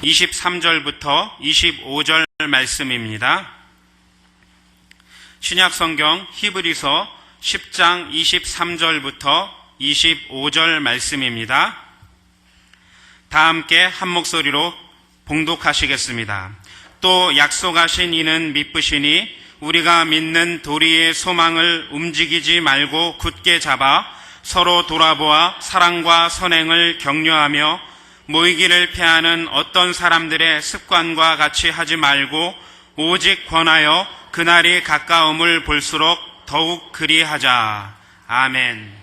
23절부터 25절 말씀입니다. 신약성경 히브리서 10장 23절부터 25절 말씀입니다. 다 함께 한 목소리로 봉독하시겠습니다. 또 약속하신 이는 미쁘시니 우리가 믿는 도리의 소망을 움직이지 말고 굳게 잡아 서로 돌아보아 사랑과 선행을 격려하며 모이기를 피하는 어떤 사람들의 습관과 같이 하지 말고 오직 권하여 그날이 가까움을 볼수록 더욱 그리하자. 아멘.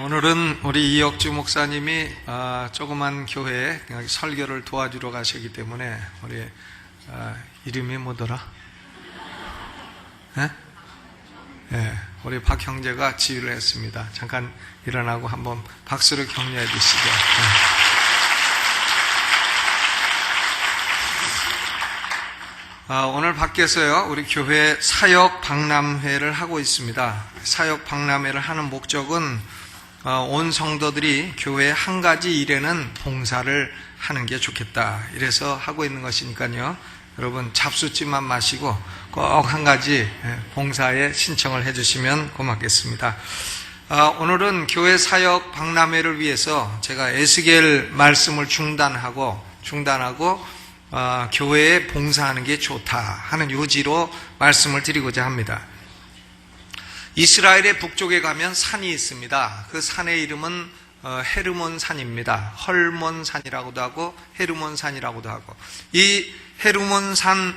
오늘은 우리 이혁주 목사님이 조그만 교회에 설교를 도와주러 가시기 때문에 우리 이름이 뭐더라? 네, 우리 박 형제가 지휘를 했습니다. 잠깐 일어나고 한번 박수를 격려해 주시죠. 오늘 밖에서요, 우리 교회 사역 박람회를 하고 있습니다. 사역 박람회를 하는 목적은 온 성도들이 교회 한 가지 일에는 봉사를 하는 게 좋겠다, 이래서 하고 있는 것이니까요, 여러분 잡숫지만 마시고 꼭 한 가지 봉사에 신청을 해주시면 고맙겠습니다. 오늘은 교회 사역 박람회를 위해서 제가 에스겔 말씀을 중단하고 교회에 봉사하는 게 좋다 하는 요지로 말씀을 드리고자 합니다. 이스라엘의 북쪽에 가면 산이 있습니다. 그 산의 이름은 헤르몬 산입니다. 헐몬 산이라고도 하고 헤르몬 산이라고도 하고, 이 헤르몬 산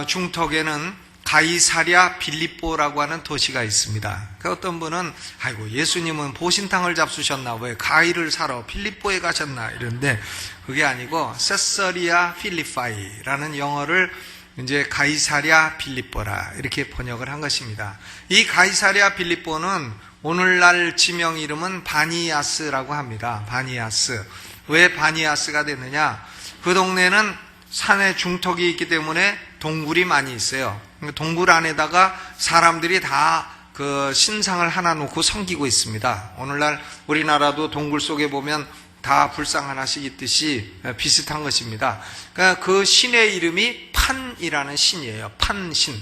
중턱에는 가이사랴 빌립보라고 하는 도시가 있습니다. 그 어떤 분은 아이고 예수님은 보신탕을 잡수셨나, 왜 가이를 사러 빌립보에 가셨나 이런데, 그게 아니고 세서리아 필리파이라는 영어를 이제 가이사랴 빌립보라 이렇게 번역을 한 것입니다. 이 가이사랴 빌립보는 오늘날 지명 이름은 바니아스라고 합니다. 바니아스. 왜 바니아스가 됐느냐? 그 동네는 산의 중턱이 있기 때문에 동굴이 많이 있어요. 동굴 안에다가 사람들이 다 그 신상을 하나 놓고 섬기고 있습니다. 오늘날 우리나라도 동굴 속에 보면 다 불상 하나씩 있듯이 비슷한 것입니다. 그러니까 그 신의 이름이 판이라는 신이에요. 판신.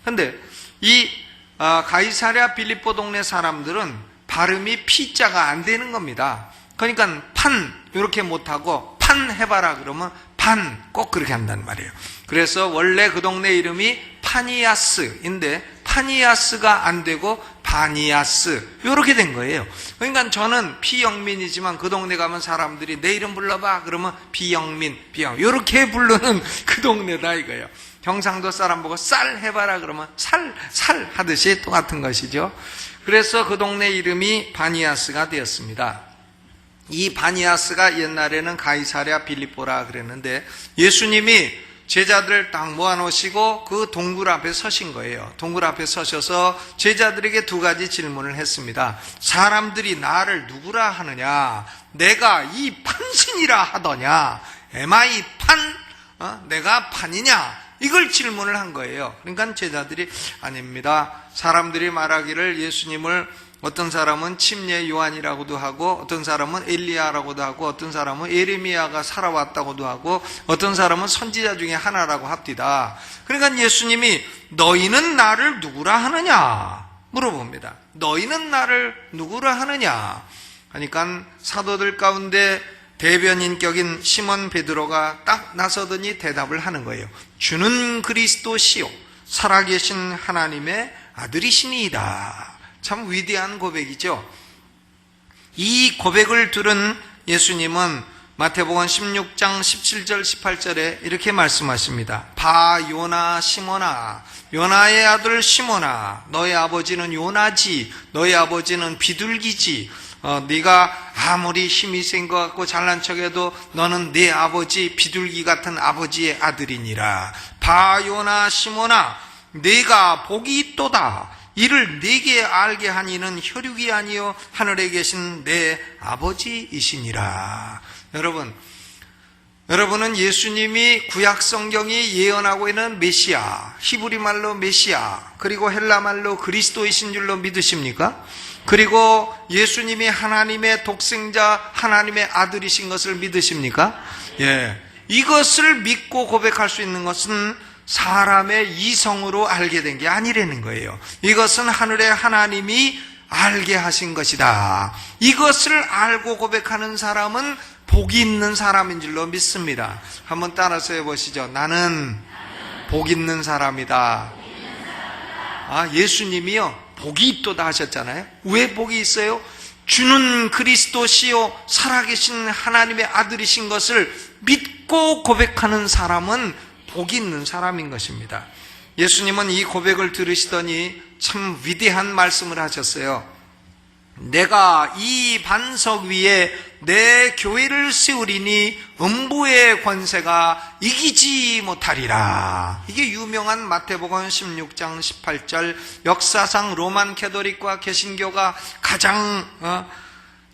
근데 이 가이사랴 빌립보 동네 사람들은 발음이 피자가 안 되는 겁니다. 그러니까 판 이렇게 못하고 판 해봐라 그러면 판 꼭 그렇게 한단 말이에요. 그래서 원래 그 동네 이름이 파니아스인데 파니아스가 안 되고 바니아스 이렇게 된 거예요. 그러니까 저는 비영민이지만 그 동네 가면 사람들이 내 이름 불러봐 그러면 비영민 이렇게 부르는 그 동네다 이거예요. 경상도 사람 보고 쌀 해봐라 그러면 살 하듯이 똑같은 것이죠. 그래서 그 동네 이름이 바니아스가 되었습니다. 이 바니아스가 옛날에는 가이사랴 빌립보라 그랬는데 예수님이 제자들을 딱 모아놓으시고 그 동굴 앞에 서신 거예요. 동굴 앞에 서셔서 제자들에게 두 가지 질문을 했습니다. 사람들이 나를 누구라 하느냐? 내가 이 판신이라 하더냐? Am I 판? 내가 판이냐? 이걸 질문을 한 거예요. 그러니까 제자들이 아닙니다. 사람들이 말하기를 예수님을 어떤 사람은 침례 요한이라고도 하고 어떤 사람은 엘리야라고도 하고 어떤 사람은 예레미야가 살아왔다고도 하고 어떤 사람은 선지자 중에 하나라고 합디다. 그러니까 예수님이 너희는 나를 누구라 하느냐 물어봅니다. 너희는 나를 누구라 하느냐 하니까 사도들 가운데 대변인격인 시몬 베드로가 딱 나서더니 대답을 하는 거예요. 주는 그리스도시요 살아계신 하나님의 아들이시니이다. 참 위대한 고백이죠. 이 고백을 들은 예수님은 마태복음 16장 17절 18절에 이렇게 말씀하십니다. 바 요나 시몬아 요나의 아들 시몬아 너의 아버지는 요나지 너의 아버지는 비둘기지 네가 아무리 힘이 센 것 같고 잘난 척해도 너는 네 아버지 비둘기 같은 아버지의 아들이니라. 바 요나 시몬아 네가 복이 있도다. 이를 네게 알게 하니는 혈육이 아니요 하늘에 계신 내 아버지이시니라. 여러분은 예수님이 구약 성경이 예언하고 있는 메시아, 히브리 말로 메시아, 그리고 헬라 말로 그리스도이신 줄로 믿으십니까? 그리고 예수님이 하나님의 독생자, 하나님의 아들이신 것을 믿으십니까? 예. 이것을 믿고 고백할 수 있는 것은 사람의 이성으로 알게 된 게 아니라는 거예요. 이것은 하늘의 하나님이 알게 하신 것이다. 이것을 알고 고백하는 사람은 복이 있는 사람인 줄로 믿습니다. 한번 따라서 해보시죠. 나는 복 있는 사람이다. 예수님이요 복이 있도다 하셨잖아요. 왜 복이 있어요? 주는 그리스도시요 살아계신 하나님의 아들이신 것을 믿고 고백하는 사람은 복이 있는 사람인 것입니다. 예수님은 이 고백을 들으시더니 참 위대한 말씀을 하셨어요. 내가 이 반석 위에 내 교회를 세우리니 음부의 권세가 이기지 못하리라. 이게 유명한 마태복음 16장 18절 역사상 로만 캐토릭과 개신교가 가장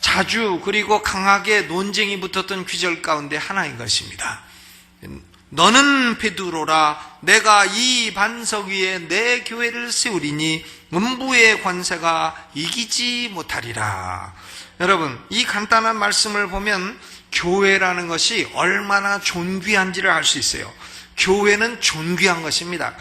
자주 그리고 강하게 논쟁이 붙었던 귀절 가운데 하나인 것입니다. 너는 베드로라 내가 이 반석 위에 내 교회를 세우리니 음부의 권세가 이기지 못하리라. 여러분 이 간단한 말씀을 보면 교회라는 것이 얼마나 존귀한지를 알 수 있어요. 교회는 존귀한 것입니다.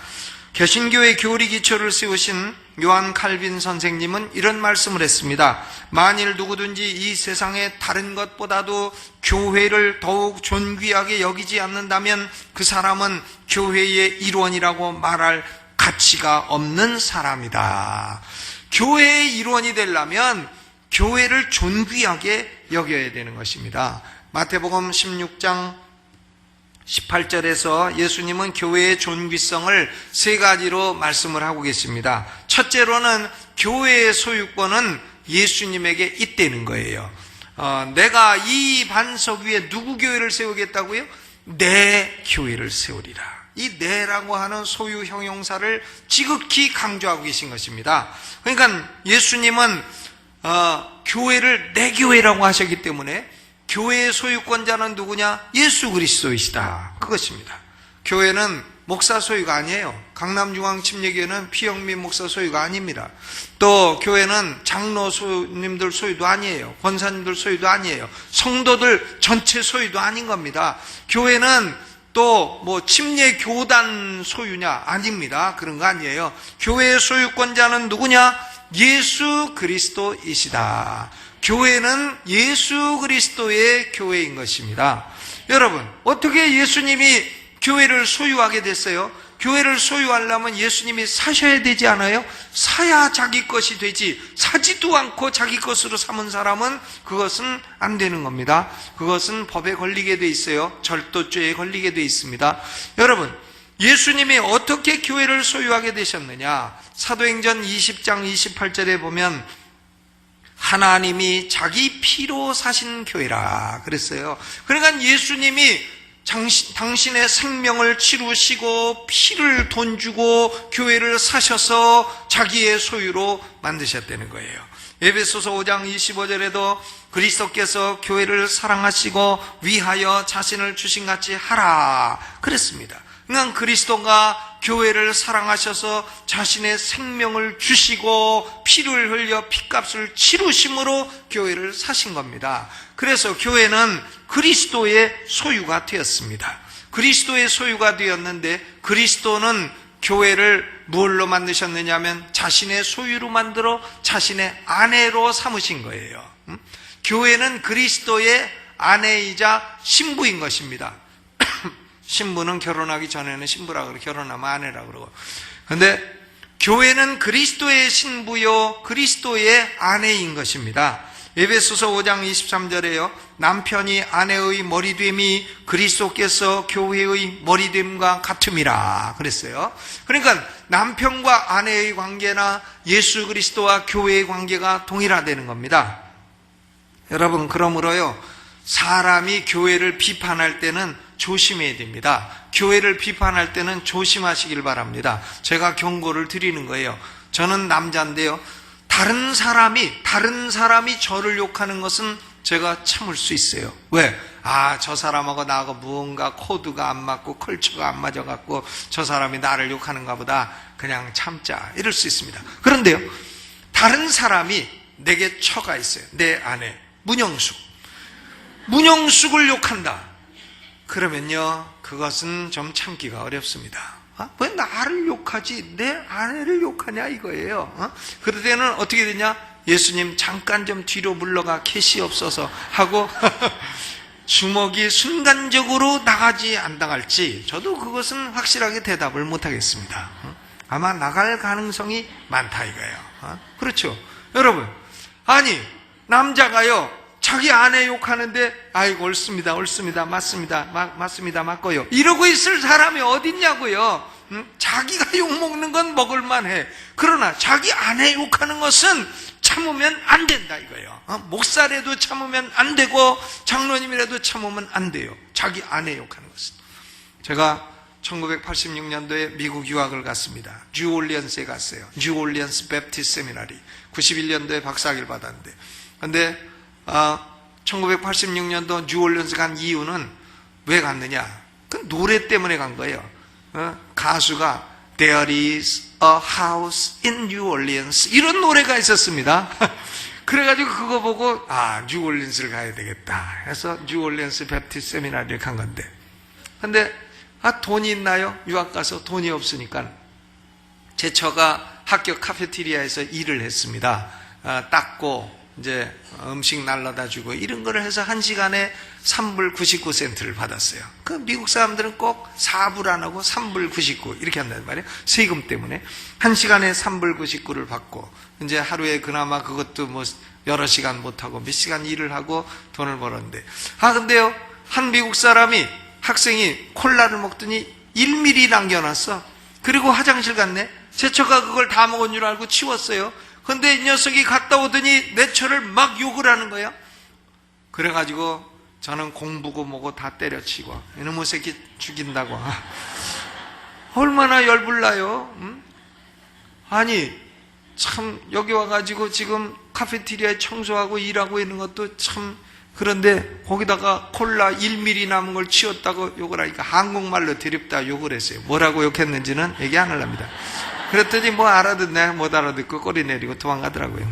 개신교의 교리 기초를 세우신 요한 칼빈 선생님은 이런 말씀을 했습니다. 만일 누구든지 이 세상의 다른 것보다도 교회를 더욱 존귀하게 여기지 않는다면 그 사람은 교회의 일원이라고 말할 가치가 없는 사람이다. 교회의 일원이 되려면 교회를 존귀하게 여겨야 되는 것입니다. 마태복음 16장 18절에서 예수님은 교회의 존귀성을 세 가지로 말씀을 하고 계십니다. 첫째로는 교회의 소유권은 예수님에게 있다는 거예요. 내가 이 반석 위에 누구 교회를 세우겠다고요? 내 교회를 세우리라. 이 내라고 하는 소유 형용사를 지극히 강조하고 계신 것입니다. 그러니까 예수님은 교회를 내 교회라고 하셨기 때문에 교회의 소유권자는 누구냐? 예수 그리스도이시다. 그것입니다. 교회는 목사 소유가 아니에요. 강남중앙침례교회는 피영민 목사 소유가 아닙니다. 또 교회는 장로님들 소유도 아니에요. 권사님들 소유도 아니에요. 성도들 전체 소유도 아닌 겁니다. 교회는 또 뭐 침례교단 소유냐? 아닙니다. 그런 거 아니에요. 교회의 소유권자는 누구냐? 예수 그리스도이시다. 교회는 예수 그리스도의 교회인 것입니다. 여러분, 어떻게 예수님이 교회를 소유하게 됐어요? 교회를 소유하려면 예수님이 사셔야 되지 않아요? 사야 자기 것이 되지, 사지도 않고 자기 것으로 삼은 사람은 그것은 안 되는 겁니다. 그것은 법에 걸리게 돼 있어요. 절도죄에 걸리게 돼 있습니다. 여러분, 예수님이 어떻게 교회를 소유하게 되셨느냐? 사도행전 20장 28절에 보면 하나님이 자기 피로 사신 교회라 그랬어요. 그러니까 예수님이 당신의 생명을 치루시고 피를 돈 주고 교회를 사셔서 자기의 소유로 만드셨다는 거예요. 에베소서 5장 25절에도 그리스도께서 교회를 사랑하시고 위하여 자신을 주신 같이 하라 그랬습니다. 그러니까 그리스도가 교회를 사랑하셔서 자신의 생명을 주시고 피를 흘려 피값을 치루심으로 교회를 사신 겁니다. 그래서 교회는 그리스도의 소유가 되었습니다. 그리스도의 소유가 되었는데 그리스도는 교회를 무엇로 만드셨느냐면 자신의 소유로 만들어 자신의 아내로 삼으신 거예요. 교회는 그리스도의 아내이자 신부인 것입니다. 신부는 결혼하기 전에는 신부라 그러고 결혼하면 아내라 그러고. 그런데 교회는 그리스도의 신부요 그리스도의 아내인 것입니다. 에베소서 5장 23절에요. 남편이 아내의 머리됨이 그리스도께서 교회의 머리됨과 같음이라 그랬어요. 그러니까 남편과 아내의 관계나 예수 그리스도와 교회의 관계가 동일하다는 겁니다. 여러분, 그러므로요, 사람이 교회를 비판할 때는 조심해야 됩니다. 교회를 비판할 때는 조심하시길 바랍니다. 제가 경고를 드리는 거예요. 저는 남자인데요, 다른 사람이 저를 욕하는 것은 제가 참을 수 있어요. 왜? 저 사람하고 나하고 무언가 코드가 안 맞고 컬처가 안 맞아갖고 저 사람이 나를 욕하는가 보다, 그냥 참자, 이럴 수 있습니다. 그런데요, 다른 사람이 내게 처가 있어요. 내 아내 문영숙을 욕한다. 그러면요, 그것은 좀 참기가 어렵습니다. 왜 나를 욕하지 내 아내를 욕하냐 이거예요. 그럴 때는 어떻게 되냐? 예수님 잠깐 좀 뒤로 물러가 계시옵소서 하고 주먹이 순간적으로 나가지 안 나갈지 저도 그것은 확실하게 대답을 못하겠습니다. 아마 나갈 가능성이 많다 이거예요. 그렇죠? 여러분, 아니 남자가요 자기 아내 욕하는데 아이고 옳습니다 맞습니다 맞고요 이러고 있을 사람이 어딨냐고요. 자기가 욕먹는 건 먹을만해. 그러나 자기 아내 욕하는 것은 참으면 안 된다 이거예요. 목사라도 참으면 안 되고 장로님이라도 참으면 안 돼요. 자기 아내 욕하는 것은. 제가 1986년도에 미국 유학을 갔습니다. 뉴올리언스에 갔어요. 뉴올리언스 베프티스트 세미나리. 91년도에 박사학위를 받았는데, 근데 1986년도 뉴올리언스 간 이유는 왜 갔느냐? 그 노래 때문에 간 거예요. 가수가 There is a house in New Orleans 이런 노래가 있었습니다. 그래가지고 그거 보고 뉴올리언스를 가야 되겠다 해서 뉴올리언스 베프티스트 세미나리에 간 건데, 근데 돈이 있나요? 유학 가서 돈이 없으니까 제 처가 학교 카페테리아에서 일을 했습니다. 닦고 이제 음식 날라다 주고 이런 거를 해서 1시간에 3불 99센트를 받았어요. 그 미국 사람들은 꼭 4불 안 하고 3불 99 이렇게 한단 말이에요. 세금 때문에 1시간에 3불 99를 받고 이제 하루에 그나마 그것도 뭐 여러 시간 못 하고 몇 시간 일을 하고 돈을 벌었는데, 근데요, 한 미국 사람이 학생이 콜라를 먹더니 1ml 남겨놨어. 그리고 화장실 갔네. 제 처가 그걸 다 먹은 줄 알고 치웠어요. 근데 이 녀석이 갔다 오더니 내 처를 막 욕을 하는 거야. 그래가지고 저는 공부고 뭐고 다 때려치고 이놈의 새끼 죽인다고. 얼마나 열불나요? 아니 참 여기 와가지고 지금 카페테리아에 청소하고 일하고 있는 것도 참 그런데 거기다가 콜라 1ml 남은 걸 치웠다고 욕을 하니까 한국말로 드립다 욕을 했어요. 뭐라고 욕했는지는 얘기 안 하랍니다. 그랬더니 뭐 알아듣네 못 알아듣고 꼬리 내리고 도망가더라고요.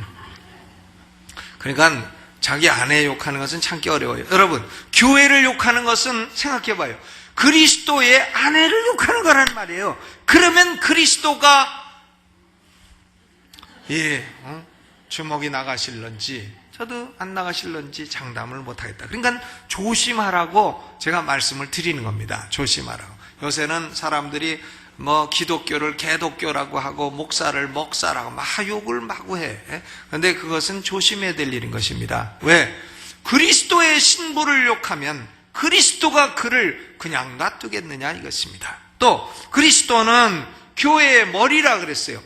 그러니까 자기 아내 욕하는 것은 참기 어려워요. 여러분, 교회를 욕하는 것은 생각해봐요. 그리스도의 아내를 욕하는 거란 말이에요. 그러면 그리스도가 주먹이 나가실런지 저도 안 나가실런지 장담을 못하겠다. 그러니까 조심하라고 제가 말씀을 드리는 겁니다. 조심하라고. 요새는 사람들이 뭐 기독교를 개독교라고 하고 목사를 먹사라고 막 욕을 마구 해. 그런데 그것은 조심해야 될 일인 것입니다. 왜? 그리스도의 신부를 욕하면 그리스도가 그를 그냥 놔두겠느냐 이것입니다. 또 그리스도는 교회의 머리라 그랬어요.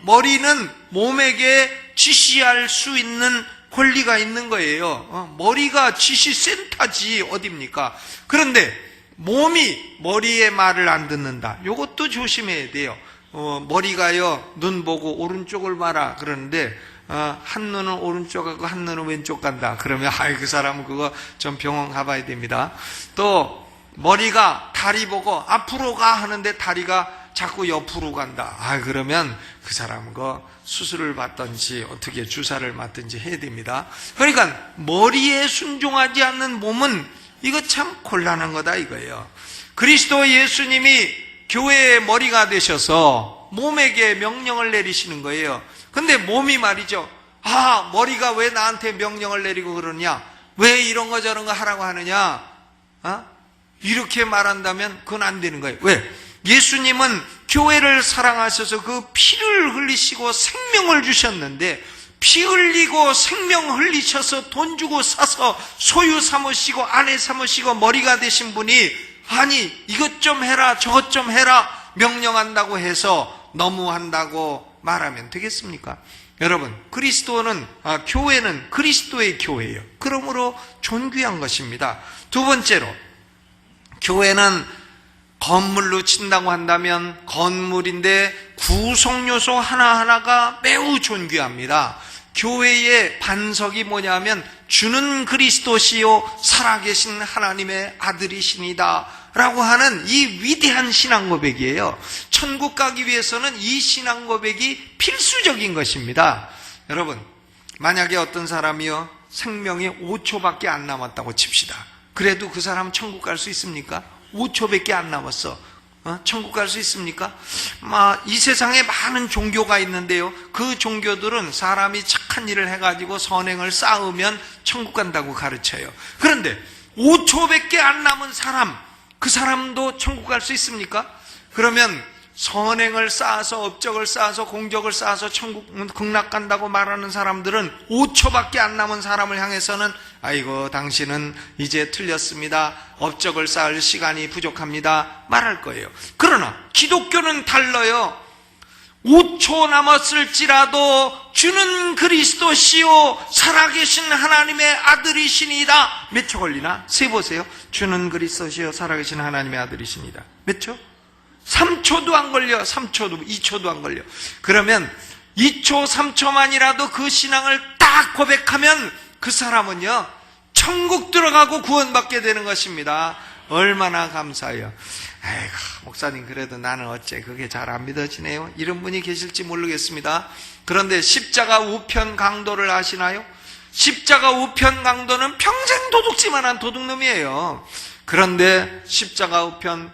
머리는 몸에게 지시할 수 있는 권리가 있는 거예요. 머리가 지시센터지 어딥니까? 그런데 몸이 머리의 말을 안 듣는다. 이것도 조심해야 돼요. 머리가요 눈 보고 오른쪽을 봐라 그러는데 한 눈은 오른쪽하고 한 눈은 왼쪽 간다. 그러면 그 사람은 그거 좀 병원 가봐야 됩니다. 또 머리가 다리 보고 앞으로 가 하는데 다리가 자꾸 옆으로 간다. 그러면 그 사람은 그 수술을 받든지 어떻게 주사를 맞든지 해야 됩니다. 그러니까 머리에 순종하지 않는 몸은 이거 참 곤란한 거다 이거예요. 그리스도 예수님이 교회의 머리가 되셔서 몸에게 명령을 내리시는 거예요. 근데 몸이 말이죠. 머리가 왜 나한테 명령을 내리고 그러냐? 왜 이런 거 저런 거 하라고 하느냐? 이렇게 말한다면 그건 안 되는 거예요. 왜? 예수님은 교회를 사랑하셔서 그 피를 흘리시고 생명을 주셨는데 피 흘리고 생명 흘리셔서 돈 주고 사서 소유 삼으시고 아내 삼으시고 머리가 되신 분이 이것 좀 해라 저것 좀 해라 명령한다고 해서 너무 한다고 말하면 되겠습니까? 여러분, 교회는 그리스도의 교회예요. 그러므로 존귀한 것입니다. 두 번째로, 교회는 건물로 친다고 한다면 건물인데 구성요소 하나하나가 매우 존귀합니다. 교회의 반석이 뭐냐면 주는 그리스도시요 살아계신 하나님의 아들이시니다 라고 하는 이 위대한 신앙 고백이에요. 천국 가기 위해서는 이 신앙 고백이 필수적인 것입니다. 여러분, 만약에 어떤 사람이요 생명이 5초밖에 안 남았다고 칩시다. 그래도 그 사람 천국 갈 수 있습니까? 5초밖에 안 남았어. 천국 갈 수 있습니까? 이 세상에 많은 종교가 있는데요. 그 종교들은 사람이 착한 일을 해가지고 선행을 쌓으면 천국 간다고 가르쳐요. 그런데 5초밖에 안 남은 사람, 그 사람도 천국 갈 수 있습니까? 그러면 선행을 쌓아서 업적을 쌓아서 공적을 쌓아서 천국 극락 간다고 말하는 사람들은 5초밖에 안 남은 사람을 향해서는 당신은 이제 틀렸습니다. 업적을 쌓을 시간이 부족합니다. 말할 거예요. 그러나 기독교는 달라요. 5초 남았을지라도 주는 그리스도시요 살아계신 하나님의 아들이시니이다. 몇 초 걸리나? 세보세요. 주는 그리스도시요 살아계신 하나님의 아들이시니이다. 몇 초? 3초도 안 걸려. 3초도 2초도 안 걸려. 그러면 2초 3초만이라도 그 신앙을 딱 고백하면 그 사람은요 천국 들어가고 구원받게 되는 것입니다. 얼마나 감사해요. 목사님 그래도 나는 어째 그게 잘 안 믿어지네요. 이런 분이 계실지 모르겠습니다. 그런데 십자가 우편 강도를 아시나요? 십자가 우편 강도는 평생 도둑질만한 도둑놈이에요. 그런데 십자가 우편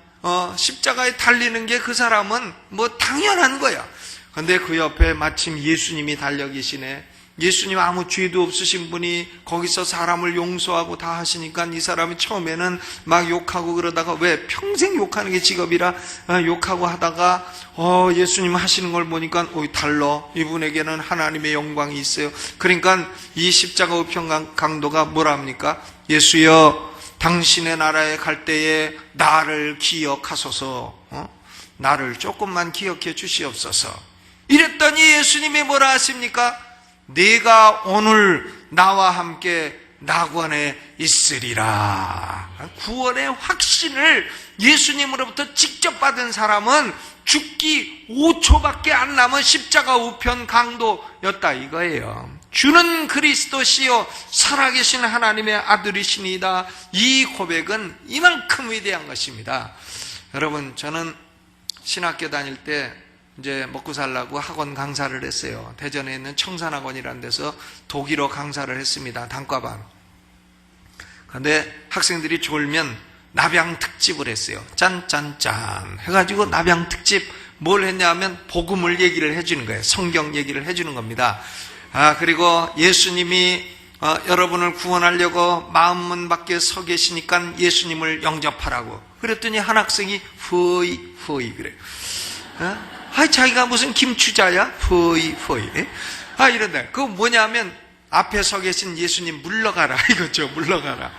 십자가에 달리는 게 그 사람은 뭐 당연한 거야. 근데 그 옆에 마침 예수님이 달려 계시네. 예수님 아무 죄도 없으신 분이 거기서 사람을 용서하고 다 하시니까 이 사람이 처음에는 막 욕하고 그러다가 왜 평생 욕하는 게 직업이라 욕하고 하다가 예수님 하시는 걸 보니까 달라. 이분에게는 하나님의 영광이 있어요. 그러니까 이 십자가 우편 강도가 뭐라 합니까? 예수여 당신의 나라에 갈 때에 나를 기억하소서. 나를 조금만 기억해 주시옵소서. 이랬더니 예수님이 뭐라 하십니까? 네가 오늘 나와 함께 낙원에 있으리라. 구원의 확신을 예수님으로부터 직접 받은 사람은 죽기 5초밖에 안 남은 십자가 우편 강도였다 이거예요. 주는 그리스도시요 살아계신 하나님의 아들이시니이다. 이 고백은 이만큼 위대한 것입니다. 여러분, 저는 신학교 다닐 때 이제 먹고 살라고 학원 강사를 했어요. 대전에 있는 청산학원이라는 데서 독일어 강사를 했습니다. 단과반. 그런데 학생들이 졸면 nap양 특집을 했어요. 짠짠짠 해가지고 nap양 특집 뭘 했냐면 복음을 얘기를 해주는 거예요. 성경 얘기를 해주는 겁니다. 그리고 예수님이 여러분을 구원하려고 마음문 밖에 서 계시니까 예수님을 영접하라고. 그랬더니 한 학생이 허이 그래요. 자기가 무슨 김추자야? 허이. 이런데. 그거 뭐냐면 앞에 서 계신 예수님 물러가라 이거죠. 물러가라.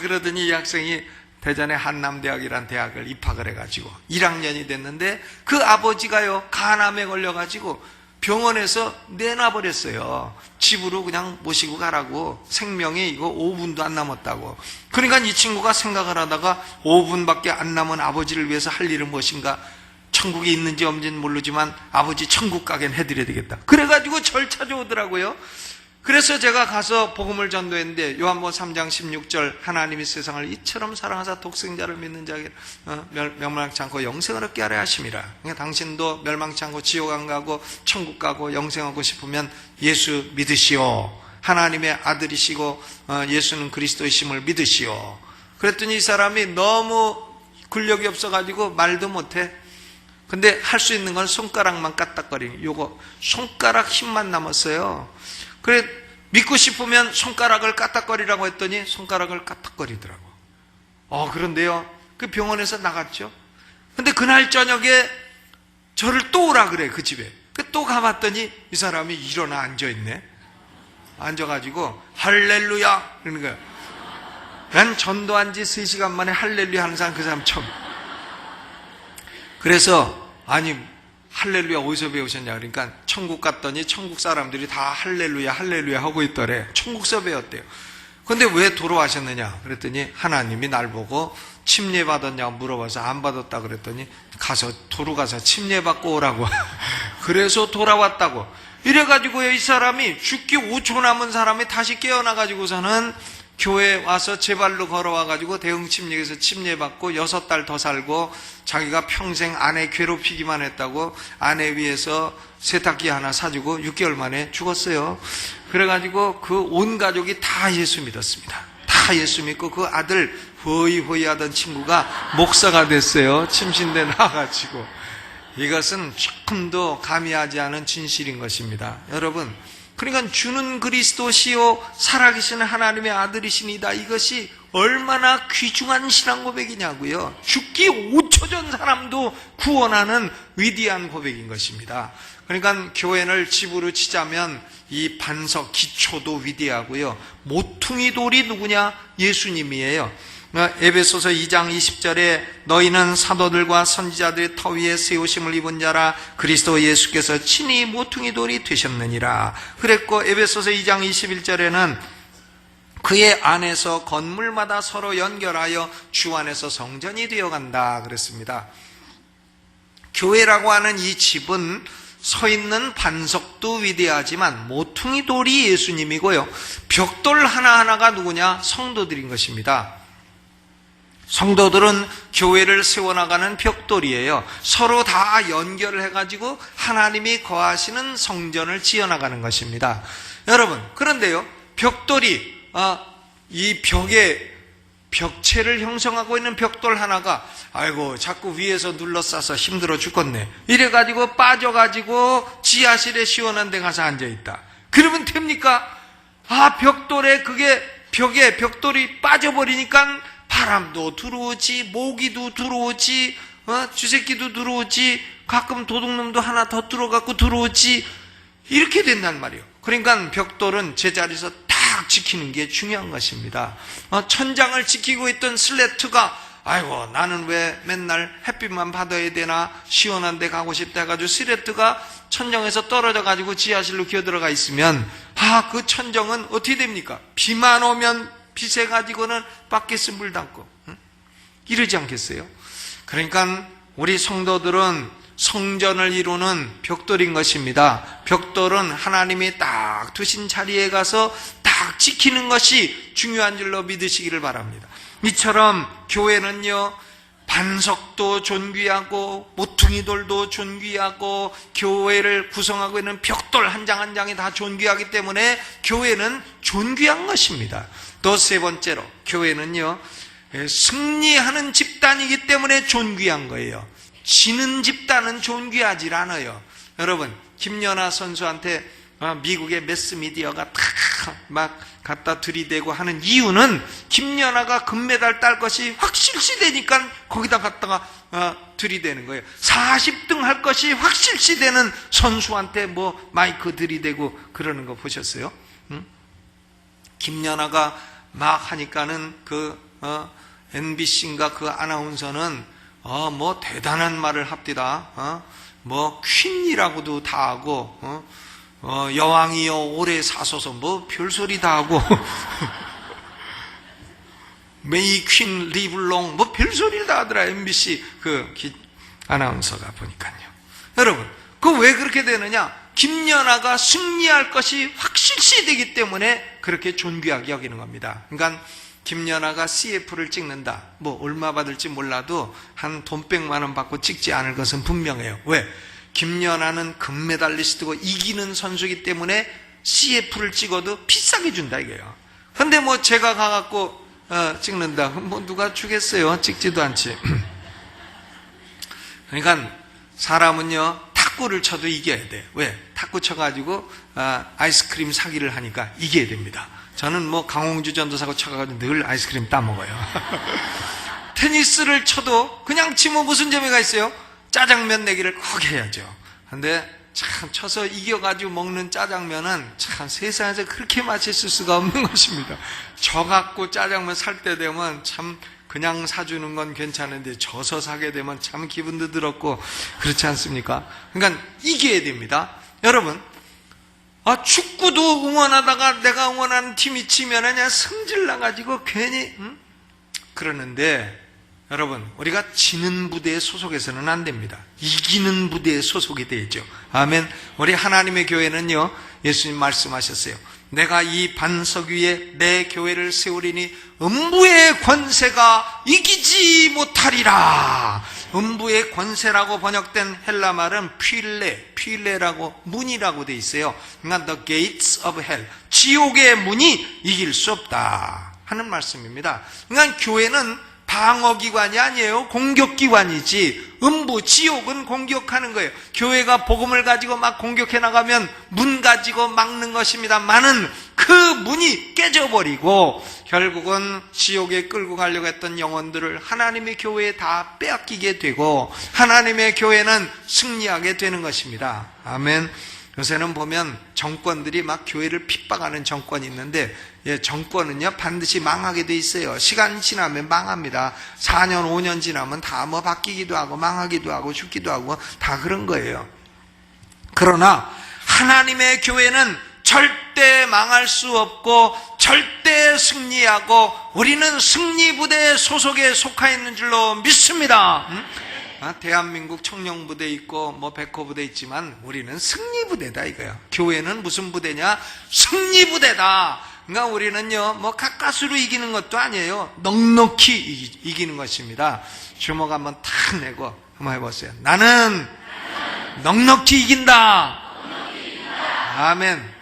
그러더니 이 학생이 대전의 한남대학이라는 대학을 입학을 해가지고 1학년이 됐는데 그 아버지가요 간암에 걸려가지고 병원에서 내놔버렸어요. 집으로 그냥 모시고 가라고. 생명이 이거 5분도 안 남았다고. 그러니까 이 친구가 생각을 하다가 5분밖에 안 남은 아버지를 위해서 할 일은 무엇인가? 천국에 있는지 없는지는 모르지만 아버지 천국 가게는 해드려야 되겠다. 그래가지고 절 찾아오더라고요. 그래서 제가 가서 복음을 전도했는데 요한복음 3장 16절 하나님이 세상을 이처럼 사랑하사 독생자를 믿는 자에게 멸망치 않고 영생을 얻게 하려 하심이라. 그러니까 당신도 멸망치 않고 지옥 안 가고 천국 가고 영생하고 싶으면 예수 믿으시오. 하나님의 아들이시고 예수는 그리스도이심을 믿으시오. 그랬더니 이 사람이 너무 근력이 없어가지고 말도 못해. 근데 할 수 있는 건 손가락만 까딱거리는 요거 손가락 힘만 남았어요. 그래 믿고 싶으면 손가락을 까딱거리라고 했더니 손가락을 까딱거리더라고. 그런데요 그 병원에서 나갔죠. 근데 그날 저녁에 저를 또 오라 그래. 그 집에 또 가봤더니 이 사람이 일어나 앉아있네. 앉아가지고 할렐루야 그러는 거야. 난 전도한 지 3시간 만에 할렐루야 하는 사람 그 사람 처음. 그래서 아니 할렐루야 어디서 배우셨냐 그러니까 천국 갔더니 천국 사람들이 다 할렐루야 하고 있더래. 천국서 배웠대요. 근데 왜 돌아가셨느냐 그랬더니 하나님이 날 보고 침례 받았냐고 물어봐서 안 받았다 그랬더니 도로 가서 침례 받고 오라고. 그래서 돌아왔다고. 이래가지고 이 사람이 죽기 5초 남은 사람이 다시 깨어나가지고서는 교회에 와서 제 발로 걸어와가지고 대흥침례에서 침례받고 6달 더 살고 자기가 평생 아내 괴롭히기만 했다고 아내 위해서 세탁기 하나 사주고 6개월 만에 죽었어요. 그래가지고 그 온 가족이 다 예수 믿었습니다. 다 예수 믿고 그 아들 허이 하던 친구가 목사가 됐어요. 침신대 나와가지고. 이것은 조금도 가미하지 않은 진실인 것입니다. 여러분, 그러니까 주는 그리스도시요 살아계신 하나님의 아들이시니다. 이것이 얼마나 귀중한 신앙 고백이냐고요. 죽기 5초 전 사람도 구원하는 위대한 고백인 것입니다. 그러니까 교회를 집으로 치자면 이 반석 기초도 위대하고요. 모퉁이 돌이 누구냐? 예수님이에요. 에베소서 2장 20절에 너희는 사도들과 선지자들의 터 위에 세우심을 입은 자라 그리스도 예수께서 친히 모퉁이 돌이 되셨느니라 그랬고, 에베소서 2장 21절에는 그의 안에서 건물마다 서로 연결하여 주 안에서 성전이 되어간다 그랬습니다. 교회라고 하는 이 집은 서 있는 반석도 위대하지만 모퉁이 돌이 예수님이고요, 벽돌 하나하나가 누구냐? 성도들인 것입니다. 성도들은 교회를 세워나가는 벽돌이에요. 서로 다 연결을 해가지고 하나님이 거하시는 성전을 지어나가는 것입니다. 여러분, 그런데요, 벽돌이 이 벽에 벽체를 형성하고 있는 벽돌 하나가 아이고 자꾸 위에서 눌러싸서 힘들어 죽겠네 이래가지고 빠져가지고 지하실에 시원한 데 가서 앉아있다. 그러면 됩니까? 벽돌에 벽에 벽돌이 빠져버리니까 바람도 들어오지, 모기도 들어오지, 쥐새끼도 들어오지, 가끔 도둑놈도 하나 더 들어갖고 들어오지, 이렇게 된단 말이에요. 그러니까 벽돌은 제자리에서 딱 지키는 게 중요한 것입니다. 천장을 지키고 있던 슬래트가 아이고 나는 왜 맨날 햇빛만 받아야 되나, 시원한 데 가고 싶다 해가지고 시레트가 천정에서 떨어져 가지고 지하실로 기어들어가 있으면 그 천정은 어떻게 됩니까? 비만 오면 빗에 가지고는 밖에서 물 담고 이러지 않겠어요? 그러니까 우리 성도들은 성전을 이루는 벽돌인 것입니다. 벽돌은 하나님이 딱 두신 자리에 가서 딱 지키는 것이 중요한 줄로 믿으시기를 바랍니다. 이처럼 교회는요, 반석도 존귀하고 모퉁이돌도 존귀하고 교회를 구성하고 있는 벽돌 한 장 한 장이 다 존귀하기 때문에 교회는 존귀한 것입니다. 또 세 번째로 교회는요, 승리하는 집단이기 때문에 존귀한 거예요. 지는 집단은 존귀하지 않아요. 여러분, 김연아 선수한테 미국의 매스미디어가 막 갖다 들이대고 하는 이유는 김연아가 금메달 딸 것이 확실시 되니까 거기다 갖다가 들이대는 거예요. 40등 할 것이 확실시 되는 선수한테 뭐 마이크 들이대고 그러는 거 보셨어요? 김연아가 막 하니까는 MBC인가 그 아나운서는 뭐 대단한 말을 합디다. 뭐 퀸이라고도 다 하고 여왕이여 오래 사소서 뭐 별소리 다 하고 메이 퀸 리블롱 뭐 별소리를 다 하더라. MBC 아나운서가 보니까요. 여러분, 그 왜 그렇게 되느냐? 김연아가 승리할 것이 확실시 되기 때문에 그렇게 존귀하게 여기는 겁니다. 그러니까 김연아가 CF를 찍는다, 뭐 얼마 받을지 몰라도 한 돈 100만 원 받고 찍지 않을 것은 분명해요. 왜? 김연아는 금메달리스트고 이기는 선수이기 때문에 CF를 찍어도 비싸게 준다 이거예요. 근데 뭐 제가 가갖고 찍는다, 뭐 누가 주겠어요? 찍지도 않지. 그러니까 사람은요, 탁구를 쳐도 이겨야 돼. 왜? 탁구 쳐가지고 아이스크림 사기를 하니까 이겨야 됩니다. 저는 뭐 강홍주 전도사고 쳐가지고 늘 아이스크림 따먹어요. 테니스를 쳐도 그냥 치면 무슨 재미가 있어요? 짜장면 내기를 꼭 해야죠. 근데 참 쳐서 이겨가지고 먹는 짜장면은 참 세상에서 그렇게 맛있을 수가 없는 것입니다. 저 갖고 짜장면 살 때 되면 참 그냥 사주는 건 괜찮은데 져서 사게 되면 참 기분도 들었고 그렇지 않습니까? 그러니까 이겨야 됩니다. 여러분, 축구도 응원하다가 내가 응원하는 팀이 치면 그냥 성질 나가지고 괜히 그러는데 여러분, 우리가 지는 부대에 소속해서는 안 됩니다. 이기는 부대에 소속이 되죠. 아멘. 우리 하나님의 교회는요, 예수님 말씀하셨어요. 내가 이 반석 위에 내 교회를 세우리니 음부의 권세가 이기지 못하리라. 음부의 권세라고 번역된 헬라 말은 필레라고 문이라고 돼 있어요. 그러니까 the gates of hell, 지옥의 문이 이길 수 없다 하는 말씀입니다. 그러니까 교회는 방어기관이 아니에요. 공격기관이지. 음부, 지옥은 공격하는 거예요. 교회가 복음을 가지고 막 공격해 나가면 문 가지고 막는 것입니다만은 그 문이 깨져버리고 결국은 지옥에 끌고 가려고 했던 영혼들을 하나님의 교회에 다 빼앗기게 되고 하나님의 교회는 승리하게 되는 것입니다. 아멘. 요새는 보면 정권들이 막 교회를 핍박하는 정권이 있는데, 정권은요 반드시 망하게 돼 있어요. 시간이 지나면 망합니다. 4년 5년 지나면 다 뭐 바뀌기도 하고 망하기도 하고 죽기도 하고 다 그런 거예요. 그러나 하나님의 교회는 절대 망할 수 없고 절대 승리하고 우리는 승리부대 소속에 속해 있는 줄로 믿습니다. 대한민국 청년부대 있고 뭐 백호부대 있지만 우리는 승리부대다 이거야. 교회는 무슨 부대냐? 승리부대다. 그러니까 우리는요 뭐 가까스로 이기는 것도 아니에요. 넉넉히 이기는 것입니다. 주먹 한번 탁 내고 한번 해보세요. 나는 넉넉히 이긴다. 아멘.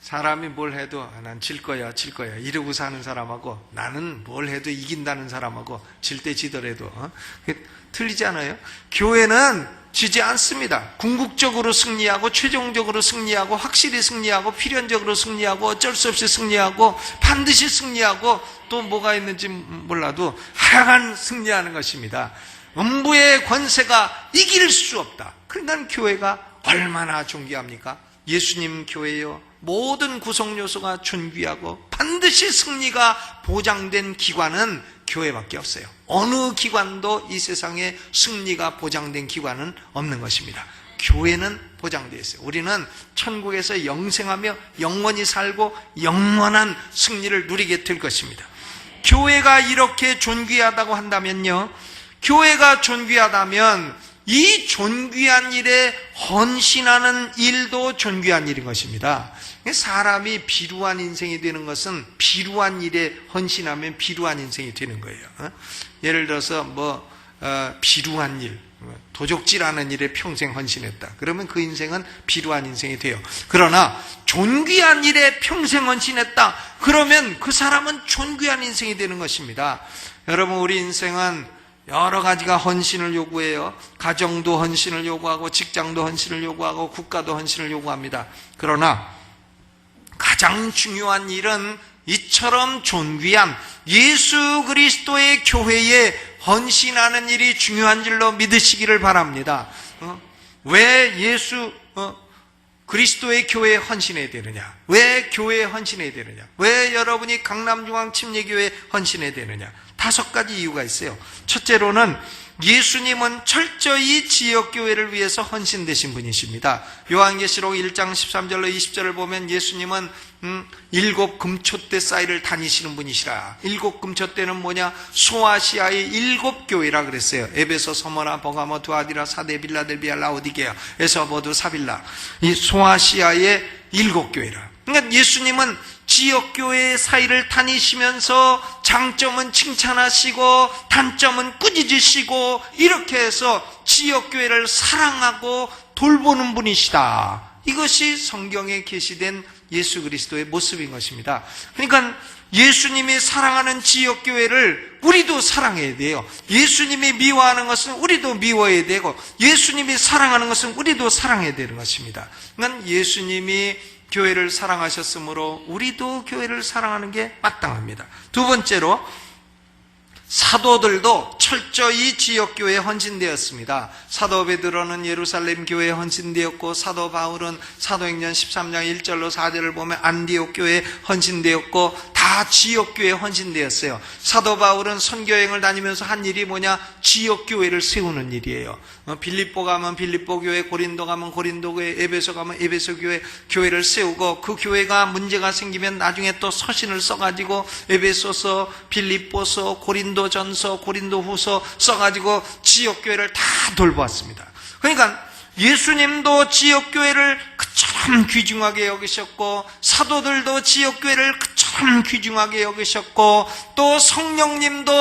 사람이 뭘 해도 난 질 거야 이러고 사는 사람하고 나는 뭘 해도 이긴다는 사람하고 질 때 지더라도 틀리지 않아요? 교회는 지지 않습니다. 궁극적으로 승리하고 최종적으로 승리하고 확실히 승리하고 필연적으로 승리하고 어쩔 수 없이 승리하고 반드시 승리하고 또 뭐가 있는지 몰라도 하여간 승리하는 것입니다. 음부의 권세가 이길 수 없다. 그러니까 교회가 얼마나 존귀합니까? 예수님 교회요, 모든 구성 요소가 존귀하고 반드시 승리가 보장된 기관은 교회밖에 없어요. 어느 기관도 이 세상에 승리가 보장된 기관은 없는 것입니다. 교회는 보장되어 있어요. 우리는 천국에서 영생하며 영원히 살고 영원한 승리를 누리게 될 것입니다. 교회가 이렇게 존귀하다고 한다면요, 교회가 존귀하다면 이 존귀한 일에 헌신하는 일도 존귀한 일인 것입니다. 사람이 비루한 인생이 되는 것은 비루한 일에 헌신하면 비루한 인생이 되는 거예요. 예를 들어서 비루한 일, 도적질하는 일에 평생 헌신했다. 그러면 그 인생은 비루한 인생이 돼요. 그러나 존귀한 일에 평생 헌신했다. 그러면 그 사람은 존귀한 인생이 되는 것입니다. 여러분, 우리 인생은 여러 가지가 헌신을 요구해요. 가정도 헌신을 요구하고 직장도 헌신을 요구하고 국가도 헌신을 요구합니다. 그러나 가장 중요한 일은 이처럼 존귀한 예수 그리스도의 교회에 헌신하는 일이 중요한 줄로 믿으시기를 바랍니다. 왜 예수 그리스도의 교회에 헌신해야 되느냐? 왜 교회에 헌신해야 되느냐? 왜 여러분이 강남중앙 침례교회에 헌신해야 되느냐? 5가지 이유가 있어요. 첫째로는 예수님은 철저히 지역교회를 위해서 헌신되신 분이십니다. 요한계시록 1장 13절로 20절을 보면 예수님은 7 금초대 사이를 다니시는 분이시라. 7 금초대는 뭐냐? 소아시아의 7 교회라 그랬어요. 에베소, 서머나, 버가모, 두아디라, 사데, 빌라델비아, 라오디게아, 에서, 모두, 사빌라. 이 소아시아의 7 교회라. 그러니까 예수님은 지역교회 사이를 다니시면서 장점은 칭찬하시고 단점은 꾸짖으시고 이렇게 해서 지역교회를 사랑하고 돌보는 분이시다. 이것이 성경에 계시된 예수 그리스도의 모습인 것입니다. 그러니까 예수님이 사랑하는 지역교회를 우리도 사랑해야 돼요. 예수님이 미워하는 것은 우리도 미워해야 되고 예수님이 사랑하는 것은 우리도 사랑해야 되는 것입니다. 그러니까 예수님이 교회를 사랑하셨으므로 우리도 교회를 사랑하는 게 마땅합니다. 두 번째로, 사도들도 철저히 지역교회에 헌신되었습니다. 사도 베드로는 예루살렘 교회에 헌신되었고, 사도 바울은 사도행전 13장 1절로 4절을 보면 안디옥 교회에 헌신되었고, 다 지역교회에 헌신되었어요. 사도 바울은 선교여행을 다니면서 한 일이 뭐냐? 지역교회를 세우는 일이에요. 빌립보 가면 빌립보 교회, 고린도 가면 고린도 교회, 에베소 가면 에베소 교회, 교회를 세우고 그 교회가 문제가 생기면 나중에 또 서신을 써가지고 에베소서, 빌립보서, 고린도전서, 고린도후서 써가지고 지역교회를 다 돌보았습니다. 그러니까 예수님도 지역교회를 그처럼 귀중하게 여기셨고, 사도들도 지역교회를 그처럼 귀중하게 여기셨고, 또 성령님도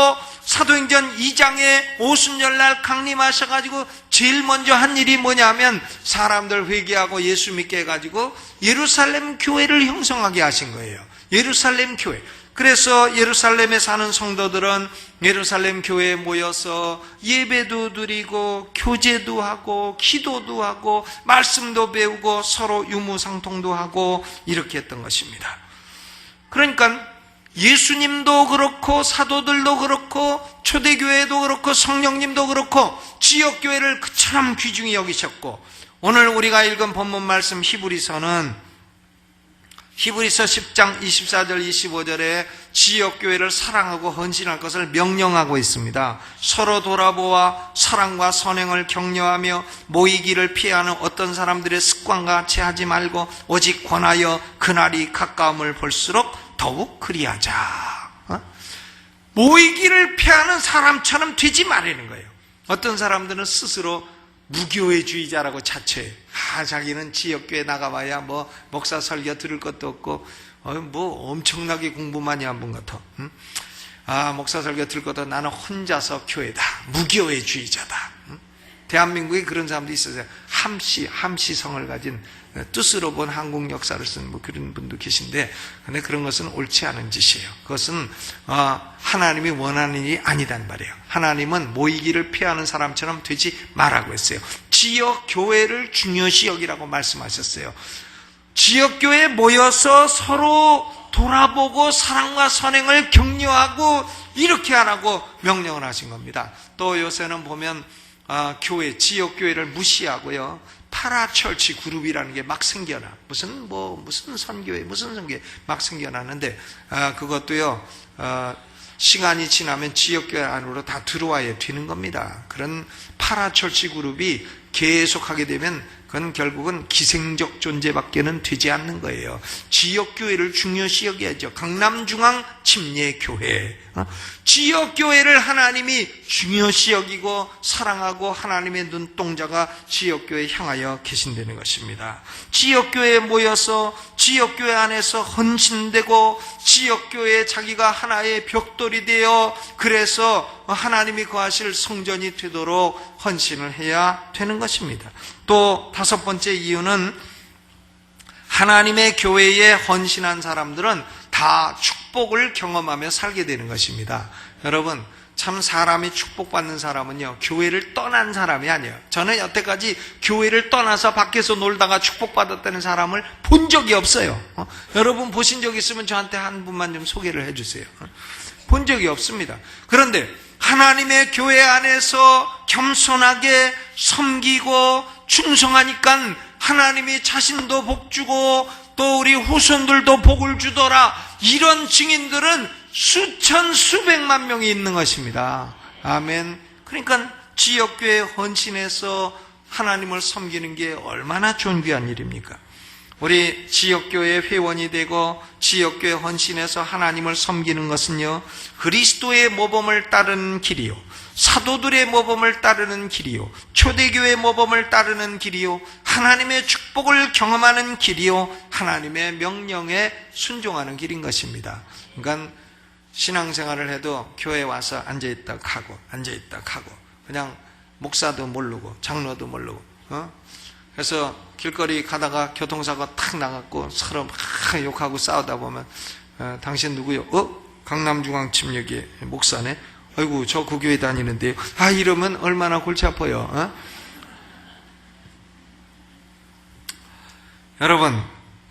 사도행전 2장에 오순절날 강림하셔가지고 제일 먼저 한 일이 뭐냐면 사람들 회개하고 예수 믿게 해가지고 예루살렘 교회를 형성하게 하신 거예요. 예루살렘 교회. 그래서 예루살렘에 사는 성도들은 예루살렘 교회에 모여서 예배도 드리고 교제도 하고 기도도 하고 말씀도 배우고 서로 유무상통도 하고 이렇게 했던 것입니다. 그러니까 예수님도 그렇고 사도들도 그렇고 초대교회도 그렇고 성령님도 그렇고 지역교회를 그처럼 귀중히 여기셨고, 오늘 우리가 읽은 본문 말씀 히브리서는 히브리서 10장 24절 25절에 지역교회를 사랑하고 헌신할 것을 명령하고 있습니다. 서로 돌아보아 사랑과 선행을 격려하며 모이기를 피하는 어떤 사람들의 습관과 같이 하지 말고 오직 권하여 그날이 가까움을 볼수록 더욱 그리하자. 모이기를 피하는 사람처럼 되지 말라는 거예요. 어떤 사람들은 스스로 무교회주의자라고 자처해요. 자기는 지역교회 나가봐야 목사 설교 들을 것도 없고 엄청나게 공부 많이 한 분 같아. 목사 설교 들을 것도, 나는 혼자서 교회다, 무교회주의자다. 대한민국에 그런 사람도 있어요. 함시성을 가진 뜻으로 본 한국 역사를 쓴 그런 분도 계신데, 근데 그런 것은 옳지 않은 짓이에요. 그것은 하나님이 원하는 일이 아니단 말이에요. 하나님은 모이기를 피하는 사람처럼 되지 말라고 했어요. 지역 교회를 중요시 여기라고 말씀하셨어요. 지역 교회에 모여서 서로 돌아보고 사랑과 선행을 격려하고 이렇게 하라고 명령을 하신 겁니다. 또 요새는 보면 교회, 지역교회를 무시하고요. 파라철치 그룹이라는 게 막 생겨나. 무슨 선교회 막 생겨나는데, 그것도요, 시간이 지나면 지역교회 안으로 다 들어와야 되는 겁니다. 그런 파라철치 그룹이 계속하게 되면 그건 결국은 기생적 존재밖에는 되지 않는 거예요. 지역교회를 중요시 여겨야죠. 강남중앙침례교회. 지역교회를 하나님이 중요시 여기고 사랑하고 하나님의 눈동자가 지역교회에 향하여 계신다는 것입니다. 지역교회에 모여서 지역교회 안에서 헌신되고 지역교회에 자기가 하나의 벽돌이 되어 그래서 하나님이 거하실 성전이 되도록 헌신을 해야 되는 것입니다. 또 다섯 번째 이유는 하나님의 교회에 헌신한 사람들은 다 축복을 경험하며 살게 되는 것입니다. 여러분, 참 사람이 축복받는 사람은요, 교회를 떠난 사람이 아니에요. 저는 여태까지 교회를 떠나서 밖에서 놀다가 축복받았다는 사람을 본 적이 없어요. 여러분 보신 적 있으면 저한테 한 분만 좀 소개를 해주세요. 본 적이 없습니다. 그런데 하나님의 교회 안에서 겸손하게 섬기고 충성하니까 하나님이 자신도 복 주고 또 우리 후손들도 복을 주더라. 이런 증인들은 수천 수백만 명이 있는 것입니다. 아멘. 그러니까 지역교회 헌신해서 하나님을 섬기는 게 얼마나 존귀한 일입니까? 우리 지역교회 회원이 되고 지역교회 헌신해서 하나님을 섬기는 것은요, 그리스도의 모범을 따르는 길이요, 사도들의 모범을 따르는 길이요, 초대교회의 모범을 따르는 길이요, 하나님의 축복을 경험하는 길이요, 하나님의 명령에 순종하는 길인 것입니다. 그러니까 신앙생활을 해도 교회에 와서 앉아있다 가고 앉아있다 가고 그냥 목사도 모르고 장로도 모르고 그래서 길거리 가다가 교통사고 탁 나갔고 서로 막 욕하고 싸우다 보면 당신 누구요? 강남중앙침례교회 목사네. 아이고 저 그 교회 다니는데요. 이러면 얼마나 골치 아파요. 여러분,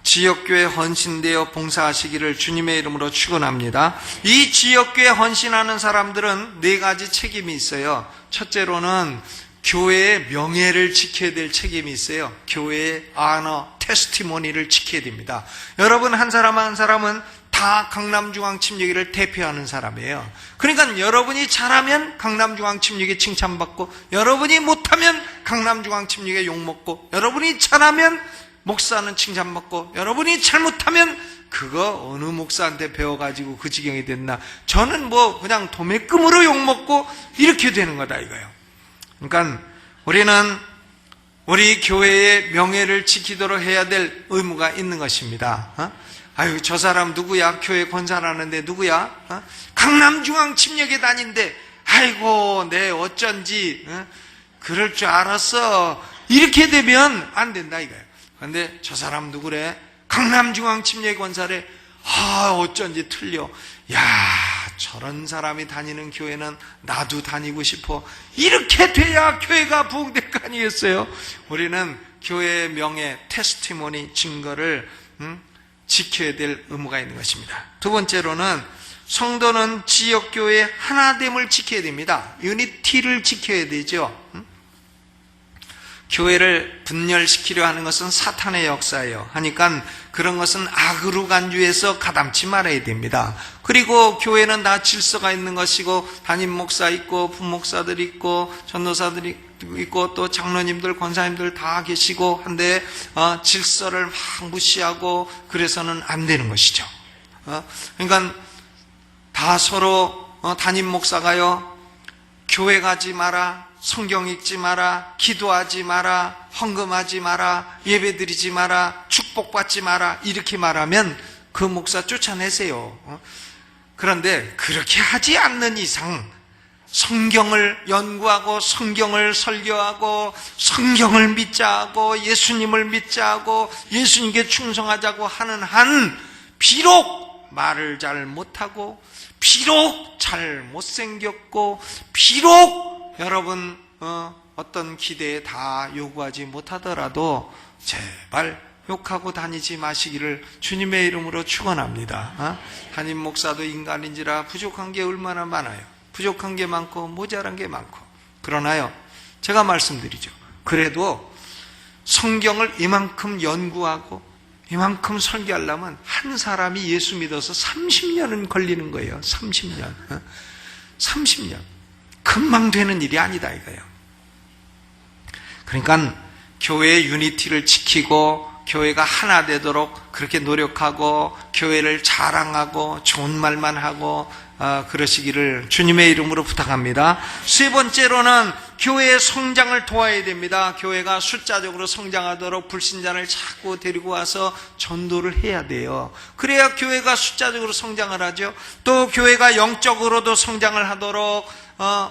지역교회 헌신되어 봉사하시기를 주님의 이름으로 축원합니다. 이 지역교회 헌신하는 사람들은 네 가지 책임이 있어요. 첫째로는 교회의 명예를 지켜야 될 책임이 있어요. 교회의 아너, 테스티모니를 지켜야 됩니다. 여러분 한 사람 한 사람은 다 강남중앙침례교회를 대표하는 사람이에요. 그러니까 여러분이 잘하면 강남중앙침례교회 칭찬받고, 여러분이 못하면 강남중앙침례교회 욕먹고, 여러분이 잘하면 목사는 칭찬받고, 여러분이 잘못하면 그거 어느 목사한테 배워가지고 그 지경이 됐나, 저는 그냥 도매금으로 욕먹고 이렇게 되는 거다 이거예요. 그러니까 우리는 우리 교회의 명예를 지키도록 해야 될 의무가 있는 것입니다. 아유 저 사람 누구야? 교회 권사라는데 누구야? 강남중앙침례교회 다닌데 아이고 내 어쩐지 그럴 줄 알았어. 이렇게 되면 안 된다 이거예요. 그런데 저 사람 누구래? 강남중앙침례 권사래. 어쩐지 틀려. 야 저런 사람이 다니는 교회는 나도 다니고 싶어. 이렇게 돼야 교회가 부흥될 거 아니겠어요? 우리는 교회의 명예, 테스티모니, 증거를 지켜야 될 의무가 있는 것입니다. 두 번째로는 성도는 지역교회의 하나됨을 지켜야 됩니다. 유니티를 지켜야 되죠. 교회를 분열시키려 하는 것은 사탄의 역사예요. 하니까 그런 것은 악으로 간주해서 가담치 말아야 됩니다. 그리고 교회는 다 질서가 있는 것이고 담임 목사 있고 부목사들 있고 전도사들이 있고 또 장로님들 권사님들 다 계시고 한데 질서를 막 무시하고 그래서는 안 되는 것이죠. 그러니까 다 서로 담임 목사가요, 교회 가지 마라, 성경 읽지 마라, 기도하지 마라, 헌금하지 마라, 예배드리지 마라, 축복받지 마라 이렇게 말하면 그 목사 쫓아내세요. 그런데 그렇게 하지 않는 이상 성경을 연구하고 성경을 설교하고 성경을 믿자고 예수님을 믿자고 예수님께 충성하자고 하는 한 비록 말을 잘 못하고 비록 잘 못생겼고 비록 여러분 어떤 기대에 다 요구하지 못하더라도 제발 욕하고 다니지 마시기를 주님의 이름으로 축원합니다. 담임 목사도 인간인지라 부족한 게 얼마나 많아요. 부족한 게 많고 모자란 게 많고. 그러나요 제가 말씀드리죠. 그래도 성경을 이만큼 연구하고 이만큼 설교하려면 한 사람이 예수 믿어서 30년은 걸리는 거예요. 30년. 30년. 금방 되는 일이 아니다 이거예요. 그러니까 교회의 유니티를 지키고 교회가 하나 되도록 그렇게 노력하고 교회를 자랑하고 좋은 말만 하고 그러시기를 주님의 이름으로 부탁합니다. 세 번째로는 교회의 성장을 도와야 됩니다. 교회가 숫자적으로 성장하도록 불신자를 자꾸 데리고 와서 전도를 해야 돼요. 그래야 교회가 숫자적으로 성장을 하죠. 또 교회가 영적으로도 성장을 하도록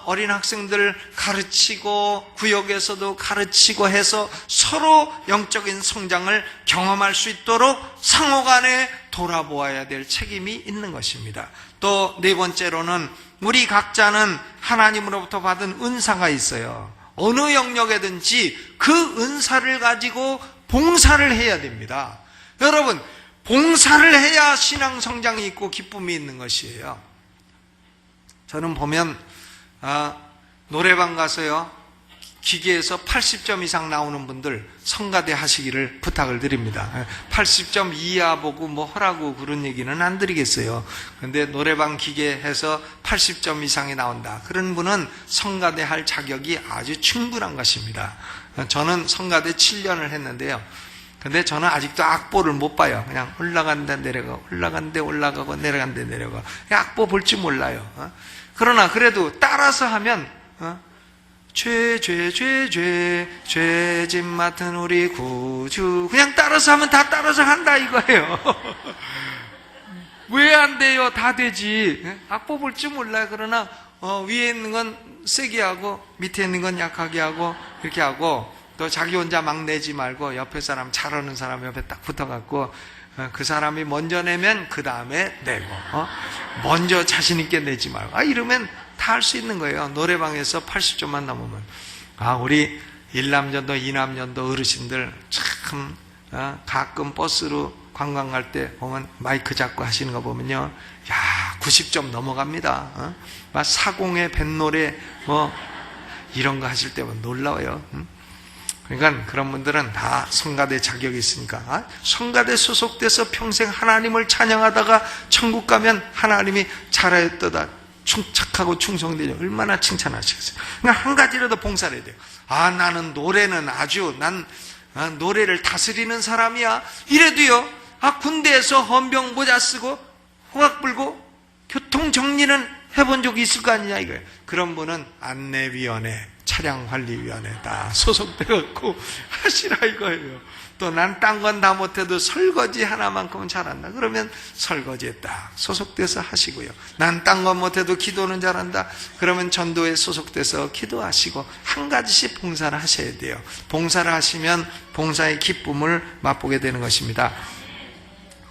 어린 학생들 가르치고 구역에서도 가르치고 해서 서로 영적인 성장을 경험할 수 있도록 상호간에 돌아보아야 될 책임이 있는 것입니다. 또 네 번째로는 우리 각자는 하나님으로부터 받은 은사가 있어요. 어느 영역에든지 그 은사를 가지고 봉사를 해야 됩니다. 여러분, 봉사를 해야 신앙 성장이 있고 기쁨이 있는 것이에요. 저는 보면 노래방 가서요, 기계에서 80점 이상 나오는 분들 성가대 하시기를 부탁을 드립니다. 80점 이하 보고 뭐 하라고 그런 얘기는 안 드리겠어요. 그런데 노래방 기계에서 80점 이상이 나온다, 그런 분은 성가대 할 자격이 아주 충분한 것입니다. 저는 성가대 7년을 했는데요, 근데 저는 아직도 악보를 못 봐요. 그냥 올라간다 내려가, 올라간데 올라가고 내려간데 내려가, 악보 볼 줄 몰라요. 그러나 그래도 따라서 하면 죄짐 맡은 우리 구주, 그냥 따라서 하면 다 따라서 한다 이거예요. 왜 안 돼요? 다 되지. 악보 볼 줄 몰라요. 그러나 위에 있는 건 세게 하고 밑에 있는 건 약하게 하고 이렇게 하고, 또 자기 혼자 막 내지 말고 옆에 사람, 잘하는 사람 옆에 딱 붙어갖고 그 사람이 먼저 내면 그 다음에 내고, 먼저 자신 있게 내지 말고, 이러면 다 할 수 있는 거예요. 노래방에서 80점만 넘으면. 우리 1남전도 2남전도 어르신들 참 가끔 버스로 관광 갈 때 보면 마이크 잡고 하시는 거 보면요, 90점 넘어갑니다. 막 사공의 뱃노래 뭐 이런 거 하실 때 보면 놀라워요. 그러니까 그런 분들은 다 성가대 자격이 있으니까, 성가대 소속돼서 평생 하나님을 찬양하다가 천국 가면 하나님이 잘하였도다, 착하고 충성되죠. 얼마나 칭찬하시겠어요. 그러니까 한 가지라도 봉사를 해야 돼요. 나는 노래는 난 노래를 다스리는 사람이야, 이래도요, 군대에서 헌병 모자 쓰고 호각 불고 교통 정리는 해본 적이 있을 거 아니냐 이거예요. 그런 분은 안내위원회, 차량관리위원회 다 소속되었고 하시라 이거예요. 또 난 딴 건 다 못해도 설거지 하나만큼은 잘한다, 그러면 설거지에 딱 소속돼서 하시고요. 난 딴 건 못해도 기도는 잘한다, 그러면 전도에 소속돼서 기도하시고, 한 가지씩 봉사를 하셔야 돼요. 봉사를 하시면 봉사의 기쁨을 맛보게 되는 것입니다.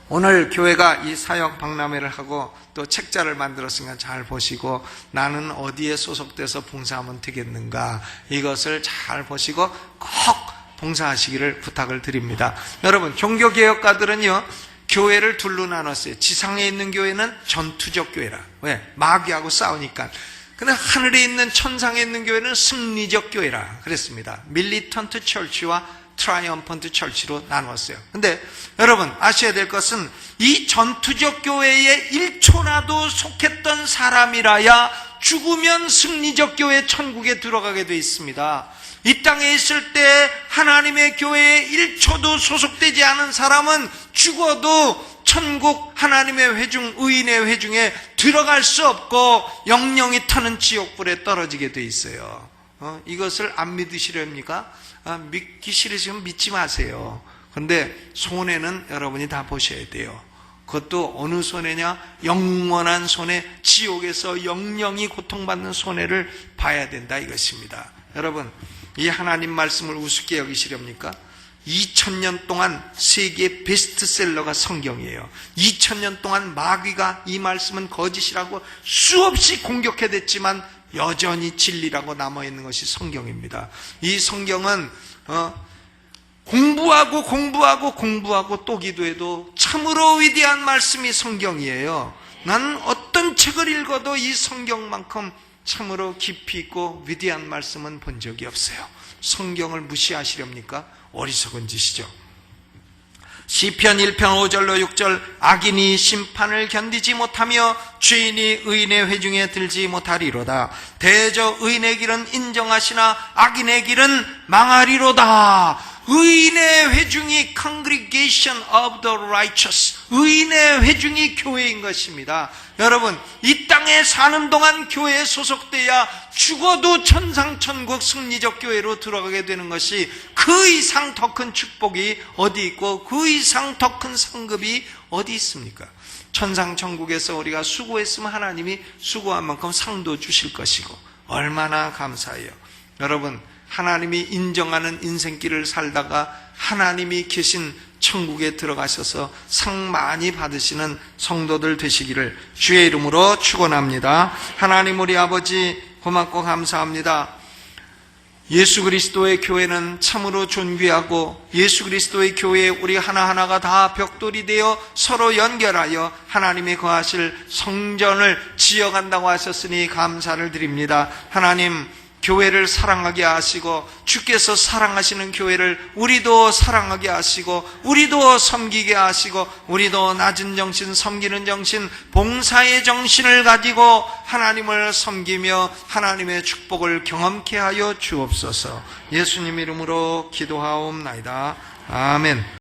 오늘 교회가 이 사역 박람회를 하고 또 책자를 만들었으니까 잘 보시고, 나는 어디에 소속돼서 봉사하면 되겠는가, 이것을 잘 보시고 꼭 봉사하시기를 부탁을 드립니다. 여러분, 종교개혁가들은요, 교회를 둘로 나눴어요. 지상에 있는 교회는 전투적 교회라. 왜? 마귀하고 싸우니까. 근데 하늘에 있는, 천상에 있는 교회는 승리적 교회라 그랬습니다. 밀리턴트 처치와 트라이엄펀트 처치로 나누었어요. 근데 여러분 아셔야 될 것은, 이 전투적 교회에 1초라도 속했던 사람이라야 죽으면 승리적 교회 천국에 들어가게 되어 있습니다. 이 땅에 있을 때 하나님의 교회에 1초도 소속되지 않은 사람은 죽어도 천국 하나님의 회중, 의인의 회중에 들어갈 수 없고 영영이 타는 지옥불에 떨어지게 되어 있어요. 이것을 안 믿으시렵니까? 믿기 싫으시면 믿지 마세요. 그런데 손해는 여러분이 다 보셔야 돼요. 그것도 어느 손해냐? 영원한 손해, 지옥에서 영영이 고통받는 손해를 봐야 된다 이것입니다. 여러분, 이 하나님 말씀을 우습게 여기시렵니까? 2000년 동안 세계 베스트셀러가 성경이에요. 2000년 동안 마귀가 이 말씀은 거짓이라고 수없이 공격해댔지만 여전히 진리라고 남아있는 것이 성경입니다. 이 성경은 공부하고 또 기도해도 참으로 위대한 말씀이 성경이에요. 나는 어떤 책을 읽어도 이 성경만큼 참으로 깊이 있고 위대한 말씀은 본 적이 없어요. 성경을 무시하시렵니까? 어리석은 짓이죠. 시편 1편 5절로 6절, 악인이 심판을 견디지 못하며 죄인이 의인의 회중에 들지 못하리로다. 대저 의인의 길은 인정하시나 악인의 길은 망하리로다. 의인의 회중이 Congregation of the Righteous, 의인의 회중이 교회인 것입니다. 여러분, 이 땅에 사는 동안 교회에 소속돼야 죽어도 천상천국 승리적 교회로 들어가게 되는 것이, 그 이상 더 큰 축복이 어디 있고 그 이상 더 큰 상급이 어디 있습니까? 천상천국에서 우리가 수고했으면 하나님이 수고한 만큼 상도 주실 것이고, 얼마나 감사해요. 여러분, 하나님이 인정하는 인생길을 살다가 하나님이 계신 천국에 들어가셔서 상 많이 받으시는 성도들 되시기를 주의 이름으로 축원합니다. 하나님 우리 아버지 고맙고 감사합니다. 예수 그리스도의 교회는 참으로 존귀하고, 예수 그리스도의 교회에 우리 하나하나가 다 벽돌이 되어 서로 연결하여 하나님이 거하실 성전을 지어간다고 하셨으니 감사를 드립니다. 하나님, 교회를 사랑하게 하시고, 주께서 사랑하시는 교회를 우리도 사랑하게 하시고, 우리도 섬기게 하시고, 우리도 낮은 정신, 섬기는 정신, 봉사의 정신을 가지고 하나님을 섬기며 하나님의 축복을 경험케 하여 주옵소서. 예수님 이름으로 기도하옵나이다. 아멘.